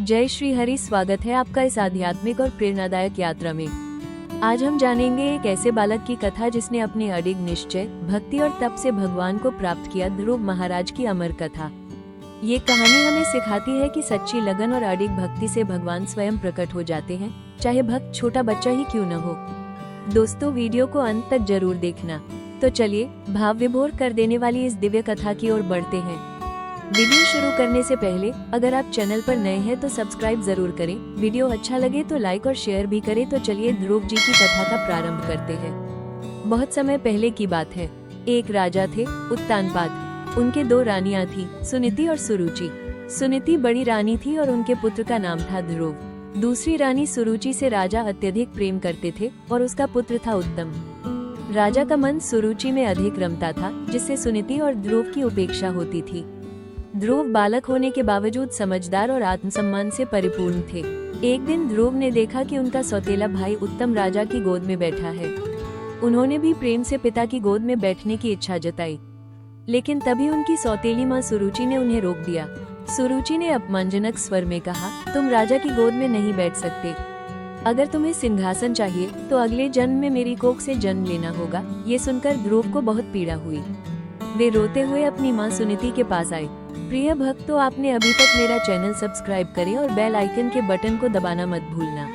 जय श्री हरि। स्वागत है आपका इस आध्यात्मिक और प्रेरणादायक यात्रा में। आज हम जानेंगे एक ऐसे बालक की कथा जिसने अपने अडिग निश्चय, भक्ति और तप से भगवान को प्राप्त किया। ध्रुव महाराज की अमर कथा। ये कहानी हमें सिखाती है कि सच्ची लगन और अडिग भक्ति से भगवान स्वयं प्रकट हो जाते हैं, चाहे भक्त छोटा बच्चा ही क्यों न हो। दोस्तों, वीडियो को अंत तक जरूर देखना। तो चलिए भाव विभोर कर देने वाली इस दिव्य कथा की ओर बढ़ते हैं। वीडियो शुरू करने से पहले अगर आप चैनल पर नए हैं तो सब्सक्राइब जरूर करें। वीडियो अच्छा लगे तो लाइक और शेयर भी करें। तो चलिए ध्रुव जी की कथा का प्रारंभ करते हैं। बहुत समय पहले की बात है। एक राजा थे, उत्तानपाद। उनके दो रानियां थी, सुनीति और सुरुचि। सुनीति बड़ी रानी थी और उनके पुत्र का नाम था ध्रुव। दूसरी रानी सुरुचि से राजा अत्यधिक प्रेम करते थे और उसका पुत्र था उत्तम। राजा का मन सुरुचि में अधिक रमता था, जिससे सुनीति और ध्रुव की उपेक्षा होती थी। ध्रुव बालक होने के बावजूद समझदार और आत्मसम्मान से परिपूर्ण थे। एक दिन ध्रुव ने देखा कि उनका सौतेला भाई उत्तम राजा की गोद में बैठा है। उन्होंने भी प्रेम से पिता की गोद में बैठने की इच्छा जताई, लेकिन तभी उनकी सौतेली माँ सुरुचि ने उन्हें रोक दिया। सुरुचि ने अपमानजनक स्वर में कहा, तुम राजा की गोद में नहीं बैठ सकते। अगर तुम्हें सिंहासन चाहिए तो अगले जन्म में मेरी कोख से जन्म लेना होगा। ये सुनकर ध्रुव को बहुत पीड़ा हुई। वे रोते हुए अपनी माँ सुनीति के पास आए। प्रिय भक्तों, आपने अभी तक मेरा चैनल सब्सक्राइब करें और बेल आइकन के बटन को दबाना मत भूलना।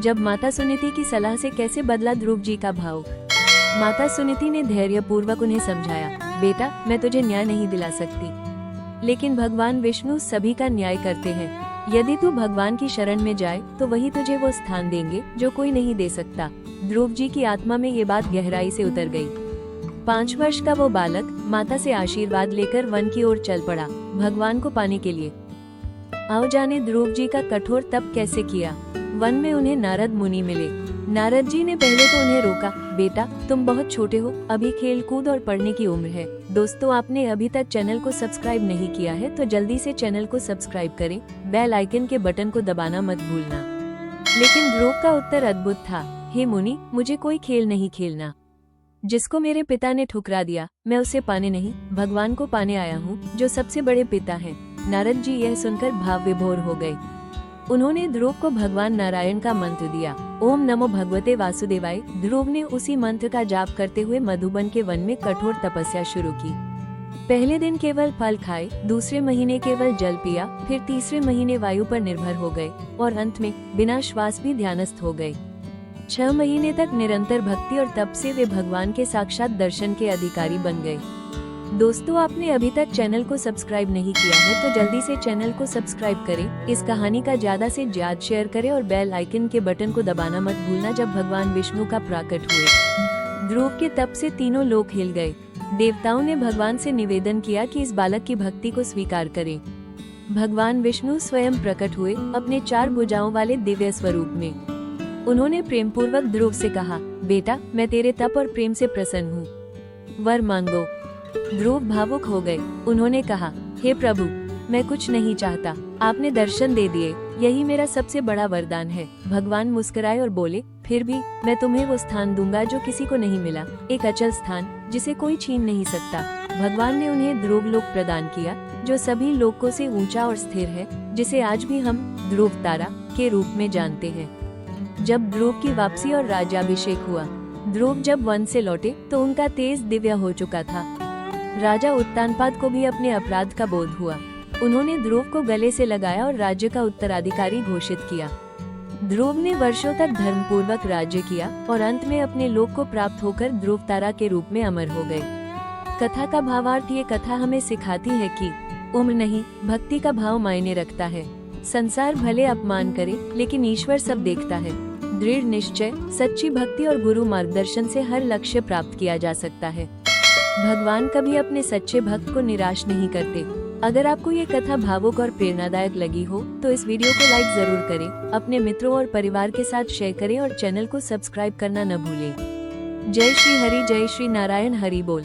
जब माता सुनीति की सलाह से कैसे बदला ध्रुव जी का भाव। माता सुनीति ने धैर्य पूर्वक उन्हें समझाया, बेटा मैं तुझे न्याय नहीं दिला सकती, लेकिन भगवान विष्णु सभी का न्याय करते हैं। यदि तू भगवान की शरण में जाए तो वही तुझे वो स्थान देंगे जो कोई नहीं दे सकता। ध्रुव जी की आत्मा में ये बात गहराई से उतर गई। 5 वर्ष का वो बालक माता से आशीर्वाद लेकर वन की ओर चल पड़ा, भगवान को पाने के लिए। आओ जाने ध्रुव जी का कठोर तप कैसे किया। वन में उन्हें नारद मुनि मिले। नारद जी ने पहले तो उन्हें रोका, बेटा तुम बहुत छोटे हो, अभी खेल कूद और पढ़ने की उम्र है। दोस्तों, आपने अभी तक चैनल को सब्सक्राइब नहीं किया है तो जल्दी से चैनल को सब्सक्राइब करें, बेल आइकन के बटन को दबाना मत भूलना। लेकिन ध्रुव का उत्तर अद्भुत था, हे मुनि, मुझे कोई खेल नहीं खेलना। जिसको मेरे पिता ने ठुकरा दिया, मैं उसे पाने नहीं, भगवान को पाने आया हूँ, जो सबसे बड़े पिता हैं। नारद जी यह सुनकर भाव विभोर हो गए। उन्होंने ध्रुव को भगवान नारायण का मंत्र दिया, ओम नमो भगवते वासुदेवाय। ध्रुव ने उसी मंत्र का जाप करते हुए मधुबन के वन में कठोर तपस्या शुरू की। पहले दिन केवल फल खाए, दूसरे महीने केवल जल पिया, फिर तीसरे महीने वायु पर निर्भर हो गए और अंत में बिना श्वास भी ध्यानस्थ हो गए। 6 महीने तक निरंतर भक्ति और तप से वे भगवान के साक्षात दर्शन के अधिकारी बन गए। दोस्तों, आपने अभी तक चैनल को सब्सक्राइब नहीं किया है तो जल्दी से चैनल को सब्सक्राइब करें। इस कहानी का ज्यादा से ज्यादा शेयर करें और बेल आइकन के बटन को दबाना मत भूलना। जब भगवान विष्णु का प्रकट हुए, ध्रुव के तप से तीनों लोक हिल गए। देवताओं ने भगवान से निवेदन किया कि इस बालक की भक्ति को स्वीकार करें। भगवान विष्णु स्वयं प्रकट हुए अपने 4 भुजाओं वाले दिव्य स्वरूप में। उन्होंने प्रेम पूर्वक ध्रुव से कहा, बेटा मैं तेरे तप और प्रेम से प्रसन्न हूँ, वर मांगो। ध्रुव भावुक हो गए। उन्होंने कहा, हे प्रभु, मैं कुछ नहीं चाहता, आपने दर्शन दे दिए, यही मेरा सबसे बड़ा वरदान है। भगवान मुस्कुराए और बोले, फिर भी मैं तुम्हें वो स्थान दूंगा जो किसी को नहीं मिला, एक अचल स्थान जिसे कोई छीन नहीं सकता। भगवान ने उन्हें ध्रुव लोक प्रदान किया, जो सभी लोकों से ऊंचा और स्थिर है, जिसे आज भी हम ध्रुव तारा के रूप में जानते हैं। जब ध्रुव की वापसी और राज्याभिषेक हुआ, ध्रुव जब वन से लौटे तो उनका तेज दिव्य हो चुका था। राजा उत्तानपाद को भी अपने अपराध का बोध हुआ। उन्होंने ध्रुव को गले से लगाया और राज्य का उत्तराधिकारी घोषित किया। ध्रुव ने वर्षों तक धर्मपूर्वक राज्य किया और अंत में अपने लोक को प्राप्त होकर ध्रुव तारा के रूप में अमर हो गए। कथा का भावार्थ। ये कथा हमें सिखाती है कि उम्र नहीं, भक्ति का भाव मायने रखता है। संसार भले अपमान करे, लेकिन ईश्वर सब देखता है। दृढ़ निश्चय, सच्ची भक्ति और गुरु मार्गदर्शन से हर लक्ष्य प्राप्त किया जा सकता है। भगवान कभी अपने सच्चे भक्त को निराश नहीं करते। अगर आपको ये कथा भावुक और प्रेरणादायक लगी हो तो इस वीडियो को लाइक जरूर करें, अपने मित्रों और परिवार के साथ शेयर करें और चैनल को सब्सक्राइब करना न भूलें। जय श्री हरि, जय श्री नारायण, हरि बोल।